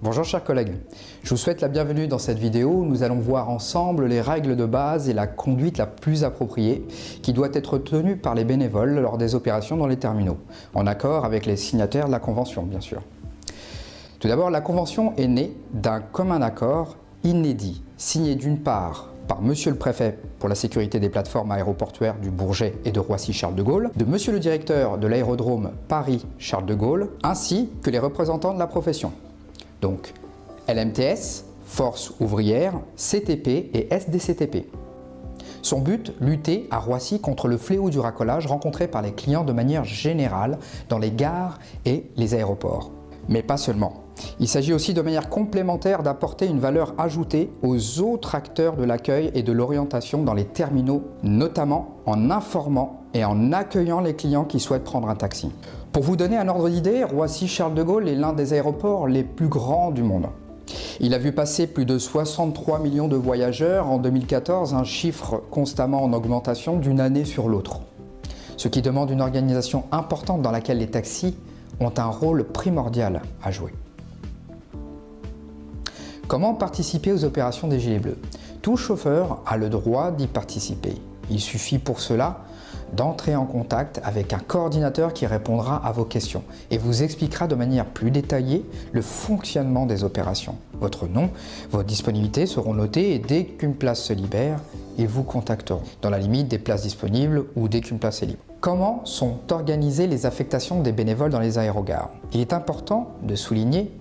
Bonjour chers collègues, je vous souhaite la bienvenue dans cette vidéo où nous allons voir ensemble les règles de base et la conduite la plus appropriée qui doit être tenue par les bénévoles lors des opérations dans les terminaux, en accord avec les signataires de la Convention bien sûr. Tout d'abord, la Convention est née d'un commun accord inédit, signé d'une part par Monsieur le Préfet pour la sécurité des plateformes aéroportuaires du Bourget et de Roissy-Charles de Gaulle, de Monsieur le Directeur de l'aérodrome Paris-Charles de Gaulle, ainsi que les représentants de la profession. Donc, LMTS, Force ouvrière, CTP et SDCTP. Son but, lutter à Roissy contre le fléau du racolage rencontré par les clients de manière générale dans les gares et les aéroports. Mais pas seulement. Il s'agit aussi de manière complémentaire d'apporter une valeur ajoutée aux autres acteurs de l'accueil et de l'orientation dans les terminaux, notamment en informant et en accueillant les clients qui souhaitent prendre un taxi. Pour vous donner un ordre d'idée, Roissy-Charles de Gaulle est l'un des aéroports les plus grands du monde. Il a vu passer plus de 63 millions de voyageurs en 2014, un chiffre constamment en augmentation d'une année sur l'autre. Ce qui demande une organisation importante dans laquelle les taxis ont un rôle primordial à jouer. Comment participer aux opérations des Gilets Bleus? Tout chauffeur a le droit d'y participer. Il suffit pour cela d'entrer en contact avec un coordinateur qui répondra à vos questions et vous expliquera de manière plus détaillée le fonctionnement des opérations. Votre nom, vos disponibilités seront notées et dès qu'une place se libère, ils vous contacteront, dans la limite des places disponibles ou dès qu'une place est libre. Comment sont organisées les affectations des bénévoles dans les aérogares? Il est important de souligner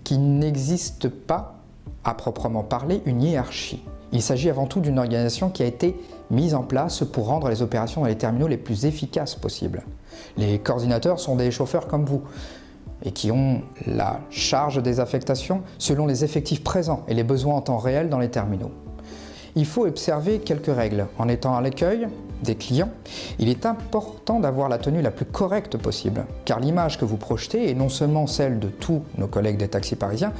qu'il n'existe pas, à proprement parler, une hiérarchie. Il s'agit avant tout d'une organisation qui a été mise en place pour rendre les opérations dans les terminaux les plus efficaces possibles. Les coordinateurs sont des chauffeurs comme vous et qui ont la charge des affectations selon les effectifs présents et les besoins en temps réel dans les terminaux. Il faut observer quelques règles. En étant à l'accueil des clients, il est important d'avoir la tenue la plus correcte possible, car l'image que vous projetez est non seulement celle de tous nos collègues des taxis parisiens,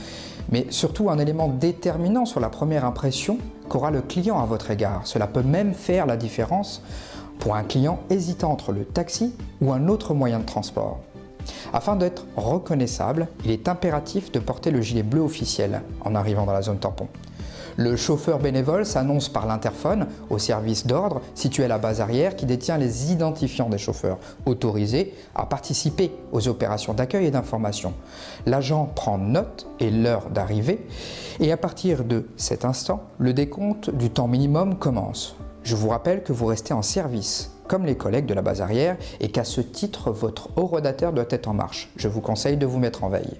mais surtout un élément déterminant sur la première impression qu'aura le client à votre égard. Cela peut même faire la différence pour un client hésitant entre le taxi ou un autre moyen de transport. Afin d'être reconnaissable, il est impératif de porter le gilet bleu officiel en arrivant dans la zone tampon. Le chauffeur bénévole s'annonce par l'interphone au service d'ordre situé à la base arrière qui détient les identifiants des chauffeurs autorisés à participer aux opérations d'accueil et d'information. L'agent prend note et l'heure d'arrivée et à partir de cet instant, le décompte du temps minimum commence. Je vous rappelle que vous restez en service comme les collègues de la base arrière et qu'à ce titre, votre horodateur doit être en marche. Je vous conseille de vous mettre en veille.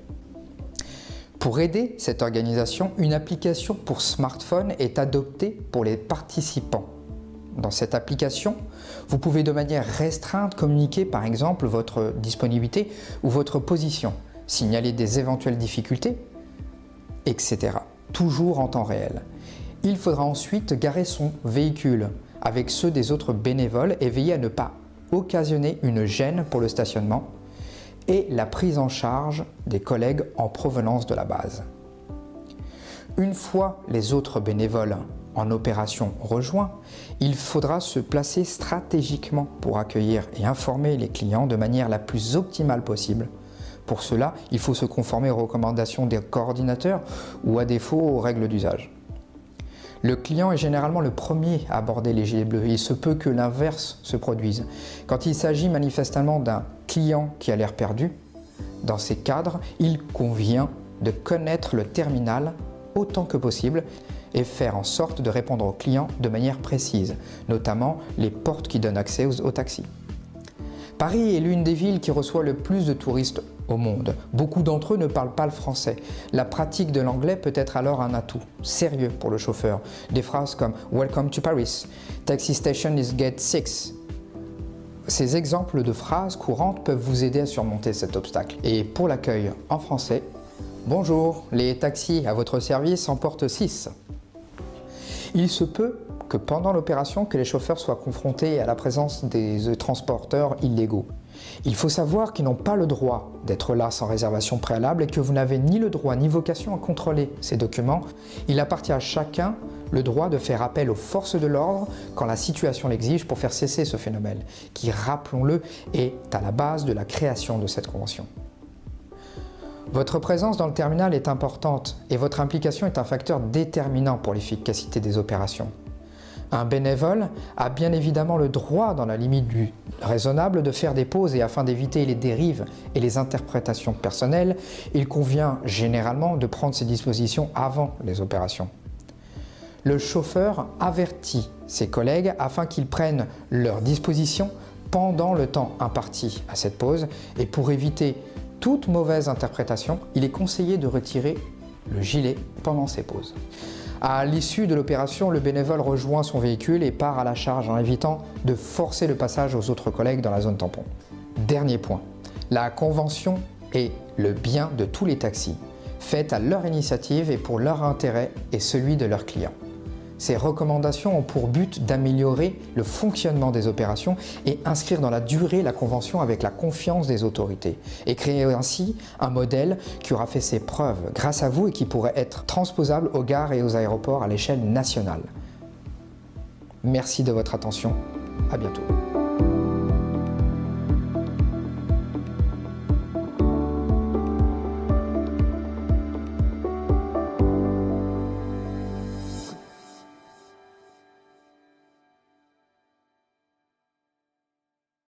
Pour aider cette organisation, une application pour smartphone est adoptée pour les participants. Dans cette application, vous pouvez de manière restreinte communiquer par exemple votre disponibilité ou votre position, signaler des éventuelles difficultés, etc. Toujours en temps réel. Il faudra ensuite garer son véhicule avec ceux des autres bénévoles et veiller à ne pas occasionner une gêne pour le stationnement et la prise en charge des collègues en provenance de la base. Une fois les autres bénévoles en opération rejoints, il faudra se placer stratégiquement pour accueillir et informer les clients de manière la plus optimale possible. Pour cela, il faut se conformer aux recommandations des coordinateurs ou à défaut aux règles d'usage. Le client est généralement le premier à aborder les gilets bleus et il se peut que l'inverse se produise. Quand il s'agit manifestement d'un client qui a l'air perdu, dans ces cadres, il convient de connaître le terminal autant que possible et faire en sorte de répondre aux clients de manière précise, notamment les portes qui donnent accès aux taxis. Paris est l'une des villes qui reçoit le plus de touristes au monde. Beaucoup d'entre eux ne parlent pas le français. La pratique de l'anglais peut être alors un atout sérieux pour le chauffeur. Des phrases comme « Welcome to Paris »,« Taxi station is gate 6 ». Ces exemples de phrases courantes peuvent vous aider à surmonter cet obstacle. Et pour l'accueil en français, « Bonjour, les taxis à votre service en porte 6 ». Il se peut que pendant l'opération, que les chauffeurs soient confrontés à la présence des transporteurs illégaux. Il faut savoir qu'ils n'ont pas le droit d'être là sans réservation préalable et que vous n'avez ni le droit ni vocation à contrôler ces documents. Il appartient à chacun le droit de faire appel aux forces de l'ordre quand la situation l'exige pour faire cesser ce phénomène, qui, rappelons-le, est à la base de la création de cette convention. Votre présence dans le terminal est importante et votre implication est un facteur déterminant pour l'efficacité des opérations. Un bénévole a bien évidemment le droit, dans la limite du raisonnable, de faire des pauses et afin d'éviter les dérives et les interprétations personnelles, il convient généralement de prendre ses dispositions avant les opérations. Le chauffeur avertit ses collègues afin qu'ils prennent leurs dispositions pendant le temps imparti à cette pause et pour éviter toute mauvaise interprétation, il est conseillé de retirer le gilet pendant ces pauses. À l'issue de l'opération, le bénévole rejoint son véhicule et part à la charge en évitant de forcer le passage aux autres collègues dans la zone tampon. Dernier point, la convention est le bien de tous les taxis, faite à leur initiative et pour leur intérêt et celui de leurs clients. Ces recommandations ont pour but d'améliorer le fonctionnement des opérations et inscrire dans la durée la convention avec la confiance des autorités et créer ainsi un modèle qui aura fait ses preuves grâce à vous et qui pourrait être transposable aux gares et aux aéroports à l'échelle nationale. Merci de votre attention, à bientôt.